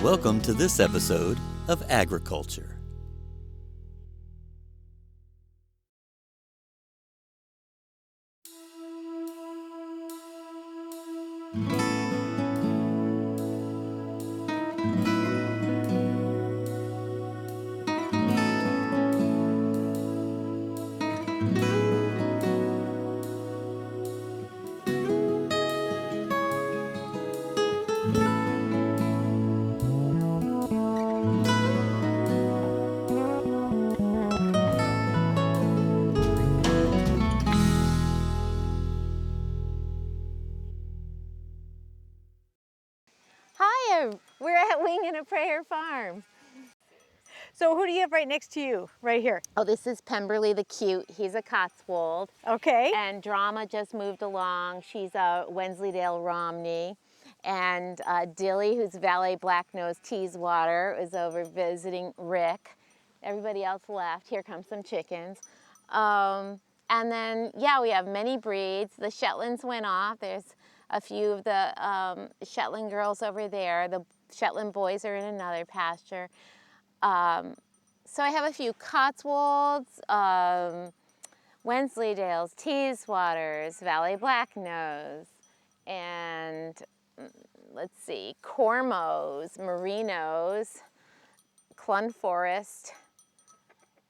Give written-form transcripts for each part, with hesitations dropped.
Welcome to this episode of Agriculture. Hi, we're at Wing and a Prayer Farm. So who do you have right next to you, right here? Oh, this is Pemberley the Cute. He's a Cotswold. Okay. And Drama just moved along. She's a Wensleydale Romney. And Dilly, who's Valais Blacknose Teeswater, is over visiting Rick. Everybody else left. Here comes some chickens. And then, yeah, we have many breeds. The Shetlands went off. There's a few of the Shetland girls over there. The Shetland boys are in another pasture. So I have a few Cotswolds, Wensleydales, Teeswaters, Valais Blacknose, and let's see, Cormos, Merinos, Clun Forest,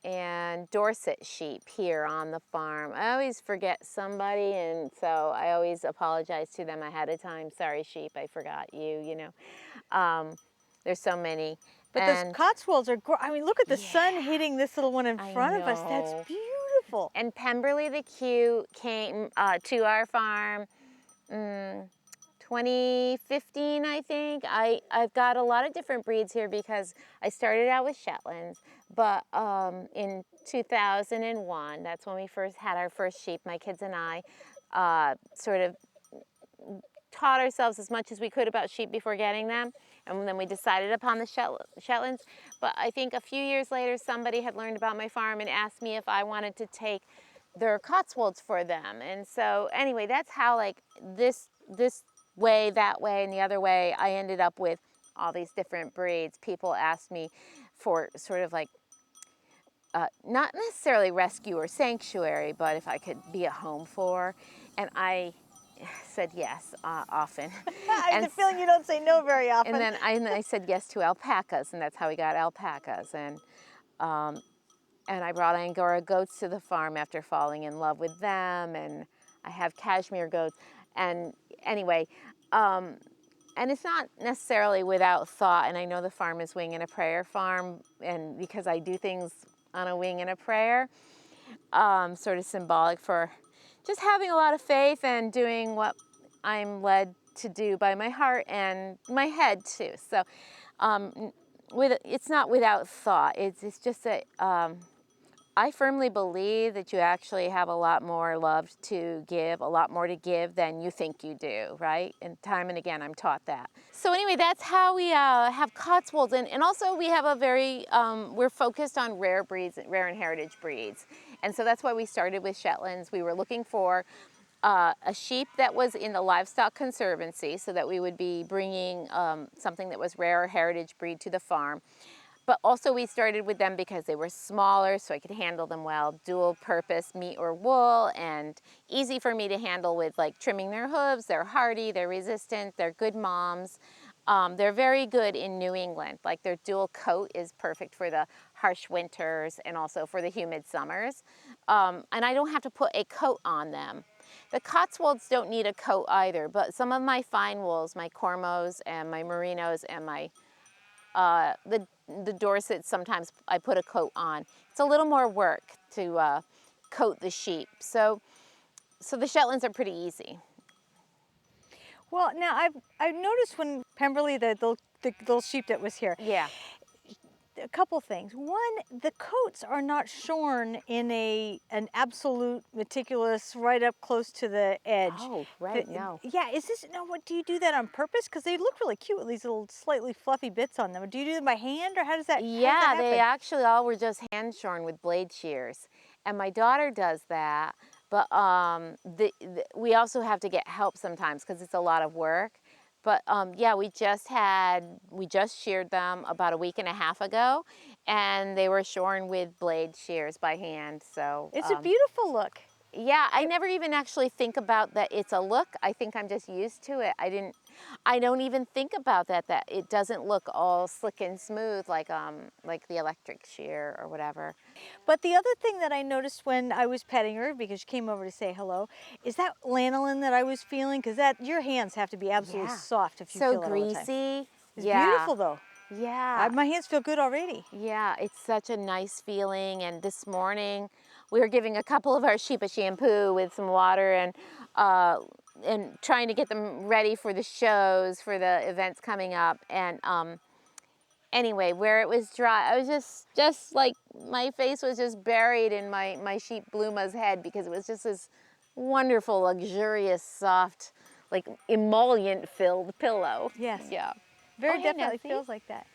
and Dorset sheep here on the farm. I always forget somebody, and so I always apologize to them ahead of time. Sorry, sheep, I forgot you, you know. There's so many. But those Cotswolds are, I mean, look at the sun hitting this little one in front of us. That's beautiful. And Pemberley the Cute came to our farm 2015, I think. I've got a lot of different breeds here because I started out with Shetlands, but in 2001, that's when we first had our first sheep. My kids and I sort of taught ourselves as much as we could about sheep before getting them, and then we decided upon the Shetlands. But I think a few years later, somebody had learned about my farm and asked me if I wanted to take their Cotswolds for them. And so anyway, that's how, like, this way, that way, and the other way, I ended up with all these different breeds. People asked me for sort of like, not necessarily rescue or sanctuary, but if I could be a home for, and I said yes often. I have the feeling you don't say no very often. And then I said yes to alpacas, and that's how we got alpacas. And I brought Angora goats to the farm after falling in love with them, and I have cashmere goats. And anyway, and it's not necessarily without thought, and I know the farm is Wing and a Prayer farm, and because I do things on a wing and a prayer, sort of symbolic for just having a lot of faith and doing what I'm led to do by my heart and my head too. So it's not without thought. It's just that I firmly believe that you actually have a lot more love to give, a lot more to give than you think you do, right? And time and again, I'm taught that. So anyway, that's how we have Cotswolds. And also we have a very, we're focused on rare breeds, rare and heritage breeds. And so that's why we started with Shetlands. We were looking for a sheep that was in the Livestock Conservancy, so that we would be bringing something that was rare or heritage breed to the farm. But also we started with them because they were smaller, so I could handle them well, dual purpose, meat or wool, and easy for me to handle with like trimming their hooves. They're hardy, they're resistant, they're good moms. They're very good in New England. Like their dual coat is perfect for the harsh winters and also for the humid summers. And I don't have to put a coat on them. The Cotswolds don't need a coat either, but some of my fine wools, my Cormos and my Merinos and my the Dorsets, sometimes I put a coat on. It's a little more work to coat the sheep. So the Shetlands are pretty easy. Well, now I've noticed when Pemberley, the little sheep that was here, Yeah. a couple things. One, the coats are not shorn in an absolute meticulous, right up close to the edge. Oh, right, no. Yeah, what do you do that on purpose? Because they look really cute with these little slightly fluffy bits on them. Do you do them by hand, or how does that happen? They actually all were just hand shorn with blade shears. And my daughter does that, but we also have to get help sometimes because it's a lot of work. But yeah, we just sheared them about a week and a half ago, and they were shorn with blade shears by hand. So It's a beautiful look. yeah, I never even actually think about that it's a look. I think I'm just used to it. I don't even think about that it doesn't look all slick and smooth like the electric shear or whatever. But the other thing that I noticed when I was petting her, because she came over to say hello, is that lanolin that I was feeling, because your hands have to be absolutely Yeah. soft if you So feel that all the time. greasy. It's Yeah. beautiful though. Yeah. My hands feel good already. Yeah, it's such a nice feeling. And this morning we were giving a couple of our sheep a shampoo with some water and trying to get them ready for the shows, for the events coming up. And anyway, where it was dry, I was just like, my face was just buried in my sheep Bluma's head, because it was just this wonderful, luxurious, soft, like emollient-filled pillow. Yes. Yeah. Very Oh, hey, definitely Nancy. feels like that.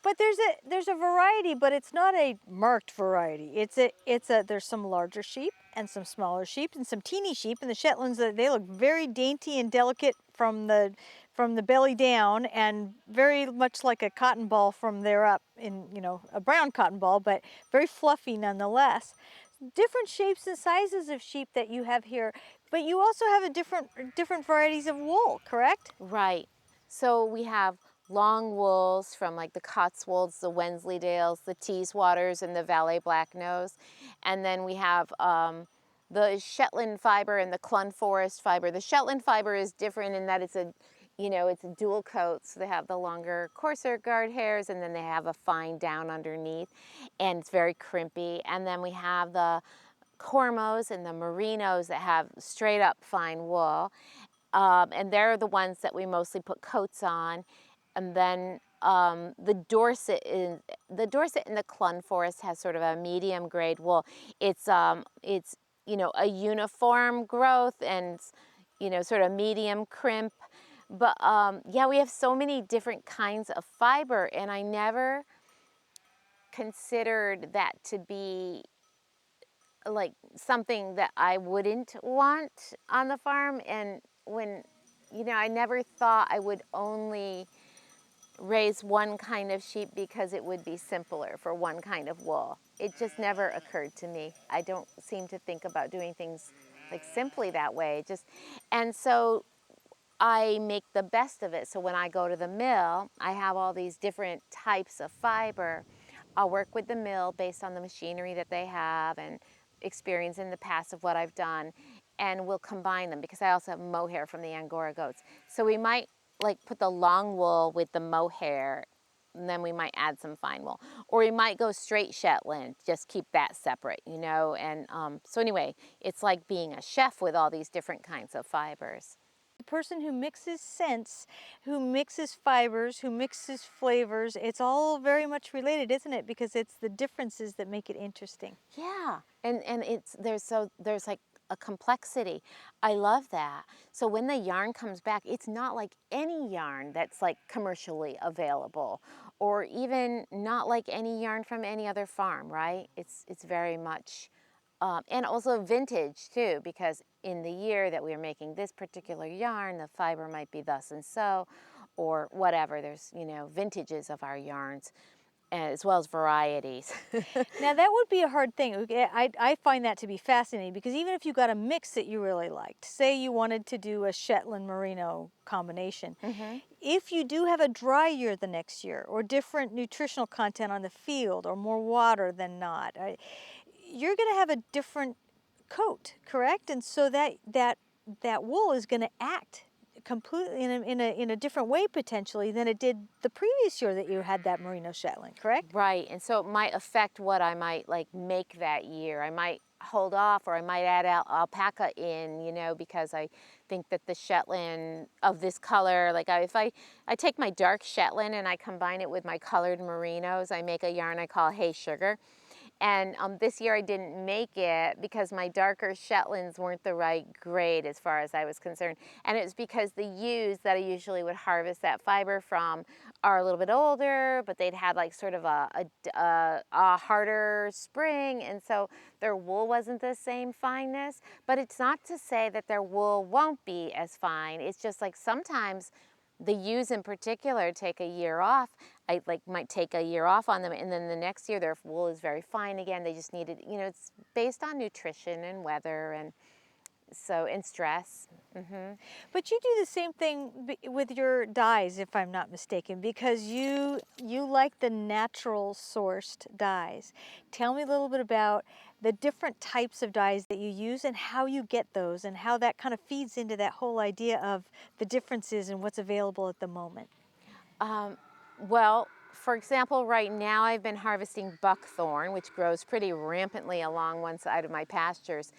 But there's a variety, but it's not a marked variety. There's some larger sheep and some smaller sheep and some teeny sheep, and the Shetlands, they look very dainty and delicate from the belly down, and very much like a cotton ball from there up, in a brown cotton ball, but very fluffy nonetheless. Different shapes and sizes of sheep that you have here, but you also have a different varieties of wool, correct? Right. So we have long wools from like the Cotswolds, the Wensleydales, the Teeswaters, and the Valais Blacknose. And then we have the Shetland fiber and the Clun Forest fiber. The Shetland fiber is different in that it's a dual coat. So they have the longer, coarser guard hairs, and then they have a fine down underneath, and it's very crimpy. And then we have the Cormos and the Merinos that have straight up fine wool. And they're the ones that we mostly put coats on. And then the Dorset and the Clun Forest has sort of a medium grade wool. It's a uniform growth and sort of medium crimp. But yeah, we have so many different kinds of fiber, and I never considered that to be like something that I wouldn't want on the farm. And when I never thought I would only raise one kind of sheep because it would be simpler for one kind of wool. It just never occurred to me. I don't seem to think about doing things like simply that way. And so I make the best of it. So when I go to the mill, I have all these different types of fiber. I'll work with the mill based on the machinery that they have and experience in the past of what I've done, and we'll combine them, because I also have mohair from the Angora goats. So we might like put the long wool with the mohair, and then we might add some fine wool. Or we might go straight Shetland, just keep that separate, And so anyway, it's like being a chef with all these different kinds of fibers. The person who mixes scents, who mixes fibers, who mixes flavors, it's all very much related, isn't it? Because it's the differences that make it interesting. Yeah, and there's like a complexity. I love that. So when the yarn comes back, it's not like any yarn that's like commercially available, or even not like any yarn from any other farm, right? It's very much, and also vintage too, because in the year that we are making this particular yarn, the fiber might be thus and so, or whatever. There's vintages of our yarns, as well as varieties. Now that would be a hard thing. I find that to be fascinating, because even if you got a mix that you really liked, say you wanted to do a Shetland Merino combination, if you do have a dry year the next year, or different nutritional content on the field, or more water than not, you're going to have a different coat, correct? And so that wool is going to act completely in a different way potentially than it did the previous year that you had that Merino Shetland, correct? Right, and so it might affect what I might like make that year. I might hold off, or I might add alpaca in, because I think that the Shetland of this color, like if I take my dark Shetland and I combine it with my colored merinos, I make a yarn I call Hey Sugar. And this year I didn't make it because my darker Shetlands weren't the right grade as far as I was concerned. And it was because the ewes that I usually would harvest that fiber from are a little bit older, but they'd had like sort of a harder spring, and so their wool wasn't the same fineness. But it's not to say that their wool won't be as fine. It's just like sometimes the ewes in particular take a year off. I might take a year off on them, and then the next year their wool is very fine again. They just needed, it's based on nutrition and weather and stress. But you do the same thing with your dyes, if I'm not mistaken, because you like the natural sourced dyes. Tell me a little bit about the different types of dyes that you use and how you get those, and how that kind of feeds into that whole idea of the differences and what's available at the moment. Well, for example, right now I've been harvesting buckthorn, which grows pretty rampantly along one side of my pastures.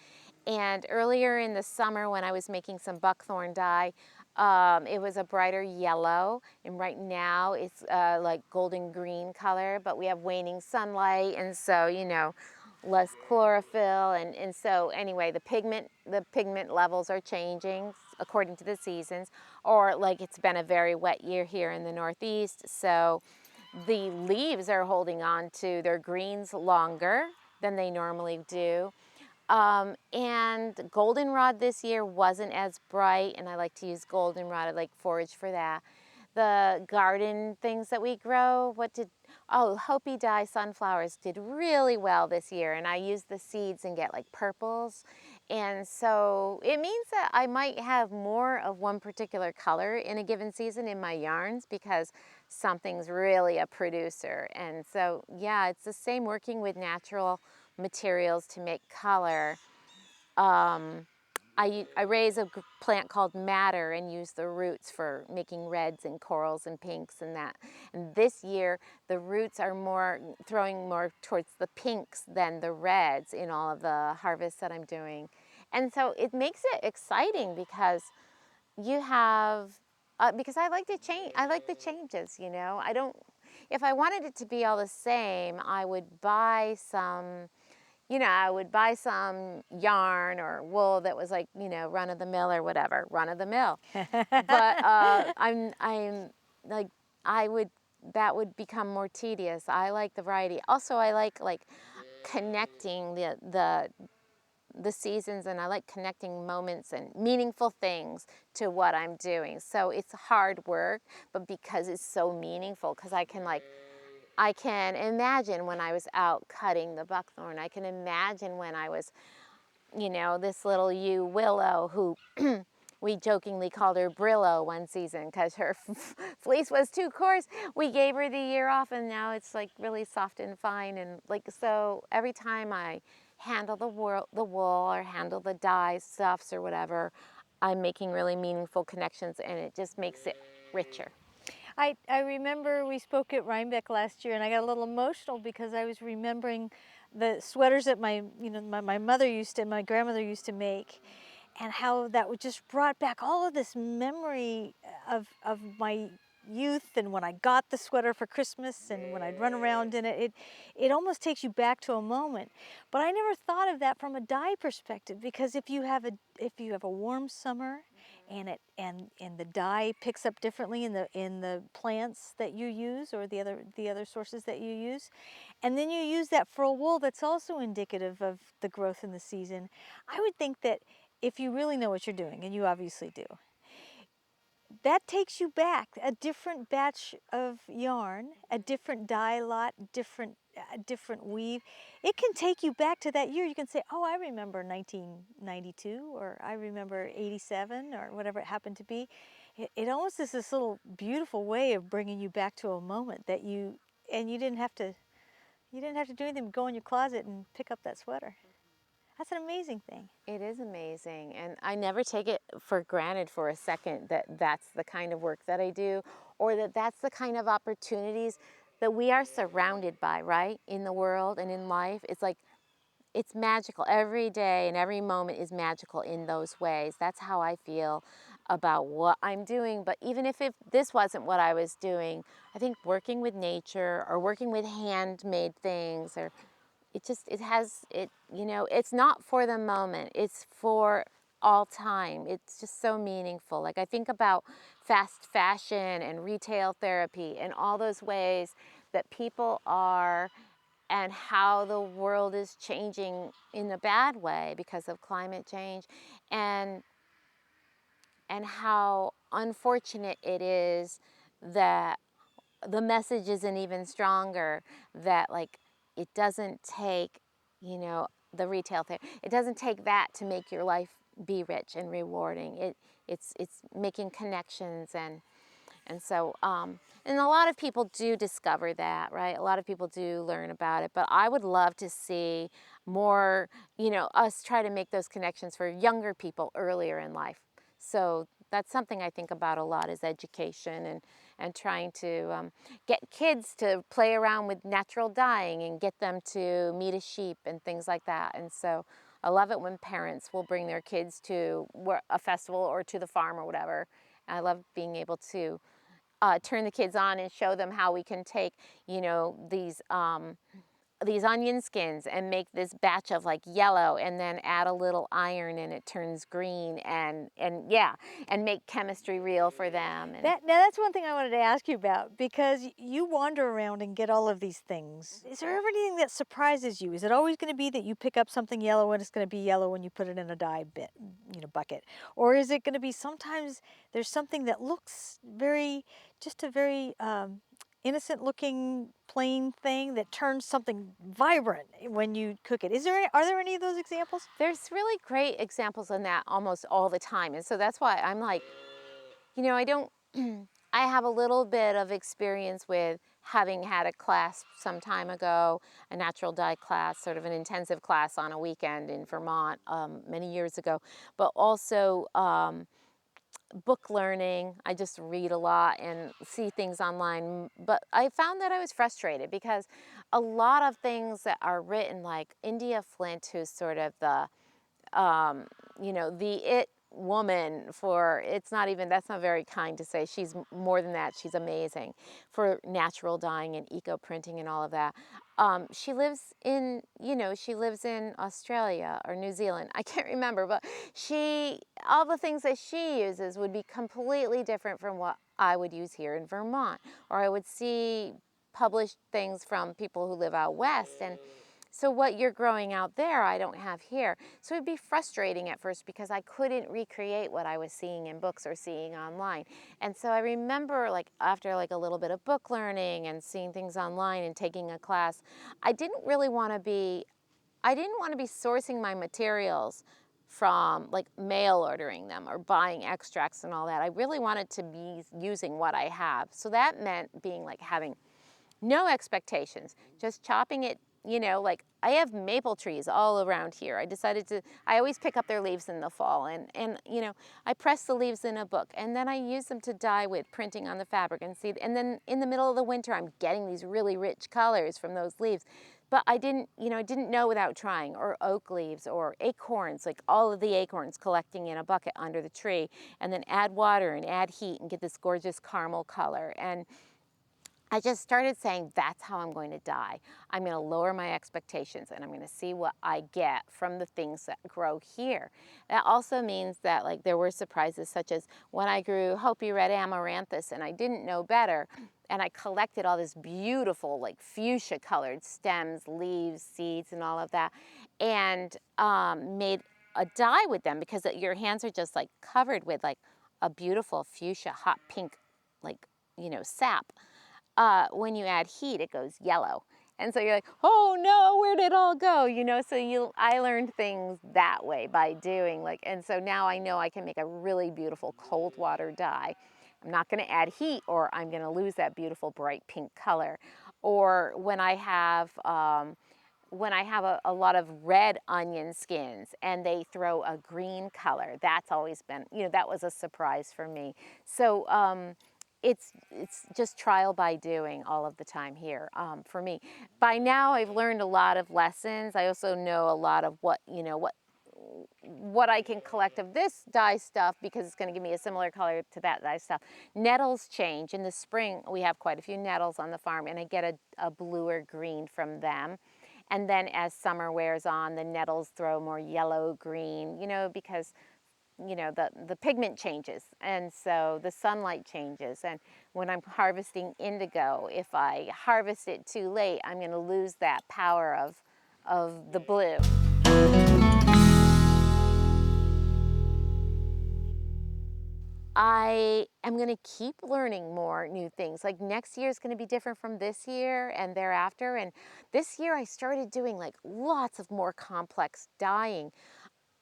And earlier in the summer when I was making some buckthorn dye, it was a brighter yellow, and right now it's like golden green color, but we have waning sunlight, and so, less chlorophyll, and so anyway, the pigment levels are changing according to the seasons, or like it's been a very wet year here in the Northeast, so the leaves are holding on to their greens longer than they normally do. And goldenrod this year wasn't as bright, and I like to use goldenrod. I like forage for that. The garden things that we grow, Hopi dye sunflowers did really well this year, and I used the seeds and get like purples. And so it means that I might have more of one particular color in a given season in my yarns because something's really a producer. And so, yeah, it's the same working with natural materials to make color. I raise a plant called madder and use the roots for making reds and corals and pinks and that. And this year, the roots are throwing more towards the pinks than the reds in all of the harvests that I'm doing. And so it makes it exciting because you have, because I like to change, I like the changes, I don't, if I wanted it to be all the same, I would buy some yarn or wool that was like, run of the mill or whatever, run of the mill. But I'm like, that would become more tedious. I like the variety. Also, I like connecting the seasons, and I like connecting moments and meaningful things to what I'm doing. So it's hard work, but because it's so meaningful, because I can imagine when I was out cutting the buckthorn. I can imagine when I was, this little ewe Willow, who we jokingly called her Brillo one season because her fleece was too coarse. We gave her the year off, and now it's like really soft and fine. And so every time I handle the wool or handle the dye stuffs or whatever, I'm making really meaningful connections, and it just makes it richer. I remember we spoke at Rhinebeck last year, and I got a little emotional because I was remembering the sweaters that my grandmother used to make, and how that would just brought back all of this memory of my youth, and when I got the sweater for Christmas and when I'd run around in it. It almost takes you back to a moment. But I never thought of that from a dye perspective, because if you have a warm summer and the dye picks up differently in the plants that you use, or the other sources that you use, and then you use that for a wool that's also indicative of the growth in the season, I would think that if you really know what you're doing, and you obviously do, that takes you back a different batch of yarn, a different dye lot, different weave. It can take you back to that year. You can say, oh, I remember 1992, or I remember 87, or whatever it happened to be. It almost is this little beautiful way of bringing you back to a moment that you didn't have to do anything but go in your closet and pick up that sweater. That's an amazing thing. It is amazing, and I never take it for granted for a second that that's the kind of work that I do, or that that's the kind of opportunities that we are surrounded by, right, in the world and in life. It's like, it's magical. Every day and every moment is magical in those ways. That's how I feel about what I'm doing. But even if this wasn't what I was doing, I think working with nature or working with handmade things, or it's not for the moment, it's for all time. It's just so meaningful. Like I think about fast fashion and retail therapy and all those ways that people are, and how the world is changing in a bad way because of climate change, and how unfortunate it is that the message isn't even stronger, that like it doesn't take, the retail thing, it doesn't take that to make your life be rich and rewarding. It's making connections, and so and a lot of people do discover that, right? A lot of people do learn about it, but I would love to see more, us try to make those connections for younger people earlier in life. So that's something I think about a lot, is education, and trying to get kids to play around with natural dyeing and get them to meet a sheep and things like that. And so I love it when parents will bring their kids to a festival or to the farm or whatever. I love being able to turn the kids on and show them how we can take, these onion skins and make this batch of like yellow, and then add a little iron and it turns green, and make chemistry real for them. And Now that's one thing I wanted to ask you about, because you wander around and get all of these things. Is there ever anything that surprises you? Is it always going to be that you pick up something yellow and it's going to be yellow when you put it in a dye bucket? Or is it going to be sometimes there's something that looks just a very innocent looking plain thing that turns something vibrant when you cook it? Are there any of those examples? there's really great examples on that almost all the time. And so that's why I'm like, I don't, I have a little bit of experience with having had a class some time ago, a natural dye class, sort of an intensive class on a weekend in Vermont many years ago, but also book learning. I just read a lot and see things online, but I found that I was frustrated because a lot of things that are written, like India Flint, who's sort of the the it woman for, it's not even, that's not very kind to say, she's more than that, she's amazing for natural dyeing and eco printing and all of that. She lives in, she lives in Australia or New Zealand, I can't remember, but all the things that she uses would be completely different from what I would use here in Vermont, or I would see published things from people who live out west. And so what you're growing out there, I don't have here. So it'd be frustrating at first because I couldn't recreate what I was seeing in books or seeing online. And so I remember, like, after like a little bit of book learning and seeing things online and taking a class, I didn't want to be sourcing my materials from like mail ordering them or buying extracts and all that. I really wanted to be using what I have. So that meant being like having no expectations, just chopping it, like I have maple trees all around here. I always pick up their leaves in the fall, and I press the leaves in a book, and then I use them to dye with, printing on the fabric, and then in the middle of the winter, I'm getting these really rich colors from those leaves. But I didn't know without trying. Or oak leaves or acorns, like all of the acorns collecting in a bucket under the tree, and then add water and add heat and get this gorgeous caramel color. And I just started saying, that's how I'm going to dye. I'm going to lower my expectations, and I'm going to see what I get from the things that grow here. That also means that, like, there were surprises, such as when I grew Hopi red amaranthus and I didn't know better, and I collected all this beautiful, like, fuchsia colored stems, leaves, seeds, and all of that, and made a dye with them, because your hands are just like covered with like a beautiful fuchsia hot pink, like, sap. When you add heat, it goes yellow. And so you're like, oh no, where did it all go? So I learned things that way by doing, like, and so now I know I can make a really beautiful cold water dye. I'm not going to add heat, or I'm going to lose that beautiful bright pink color. Or when I have a lot of red onion skins and they throw a green color, that's always been, that was a surprise for me. So it's just trial by doing all of the time here for me. By now I've learned a lot of lessons. I also know a lot of what I can collect of this dye stuff, because it's going to give me a similar color to that dye stuff. Nettles change. In the spring we have quite a few nettles on the farm, and I get a bluer green from them. And then as summer wears on, the nettles throw more yellow, green, because the pigment changes, and so the sunlight changes. And when I'm harvesting indigo, if I harvest it too late, I'm going to lose that power of the blue. I am going to keep learning more new things. Like next year is going to be different from this year and thereafter. And this year I started doing like lots of more complex dyeing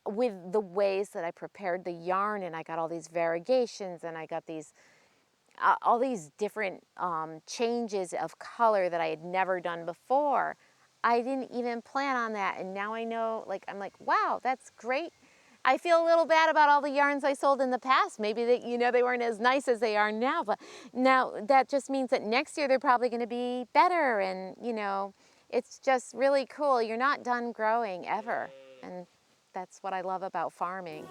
with the ways that I prepared the yarn, and I got all these variegations, and I got these all these different changes of color that I had never done before. I didn't even plan on that, and now I know, I'm like, wow, that's great. I feel a little bad about all the yarns I sold in the past. Maybe they weren't as nice as they are now, but now that just means that next year they're probably going to be better, and it's just really cool. You're not done growing ever, and that's what I love about farming.